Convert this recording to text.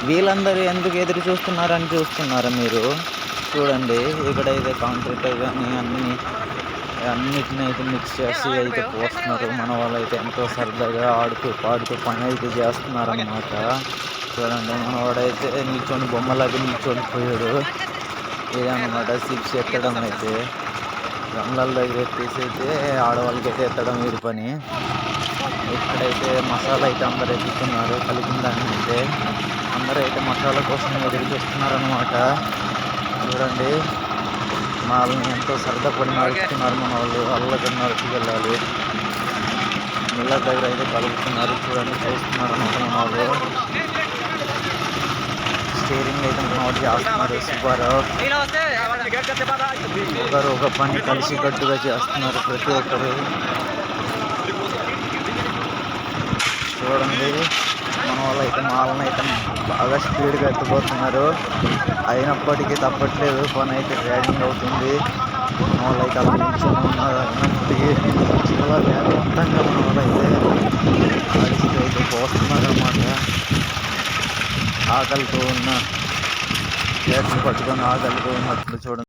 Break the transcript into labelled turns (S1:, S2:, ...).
S1: వీళ్ళందరూ ఎందుకు ఎదురు చూస్తున్నారని చూస్తున్నారా మీరు? చూడండి ఇక్కడైతే కాంక్రీట్ కానీ అన్నిటిని అయితే మిక్స్ చేసి అయితే పోస్తున్నారు. మన వాళ్ళైతే ఎంతో సరదాగా ఆడుతూ పాడుతూ పని అయితే చేస్తున్నారనమాట. చూడండి మనవాడైతే నిల్చొని బొమ్మలాగా నిల్చొని పోయాడు. ఇదన్నమాట సిప్స్ ఎత్తడం అయితే గమలాల దగ్గర ఎత్తేసి అయితే ఆడవాళ్ళకైతే ఎత్తడం వీడి పని. ఇక్కడైతే మసాలా అయితే అందరు ఎత్తుతున్నారు కలిపిన దాన్ని అయితే అందరూ అయితే మసాలా కోసం ఎదురు చూస్తున్నారనమాట. చూడండి వాళ్ళని ఎంతో సరదా పడి నడుపుతున్నారు మన వాళ్ళు. అల్లగా నడిచి వెళ్ళాలి నీళ్ళ దగ్గర అయితే కలుపుతున్నారు. చూడండి చూస్తున్నారు అనమాట మన వాళ్ళు. స్టీరింగ్ అయితే మనోడు చేస్తున్నారు సుబ్బారావు. ఒకరు ఒక పని కలిసి కట్టుగా చేస్తున్నారు ప్రతి ఒక్కరు. చూడండి మన వాళ్ళు అయితే మాలని అయితే బాగా స్పీడ్గా ఎత్తిపోతున్నారు. అయినప్పటికీ తప్పట్లేదు పని అయితే డ్రాగింగ్ అవుతుంది. మన వాళ్ళు అయితే అలా నిల్చొని ఉన్నారు. అయినప్పటికీ చాలా వేగవంతంగా మన వాళ్ళు అయితే కలిసి అయితే పోస్తున్నారు అన్నమాట. ఆకలితో ఉన్న చేతులు పట్టుకొని ఆకలితో ఉన్నట్లు చూడండి.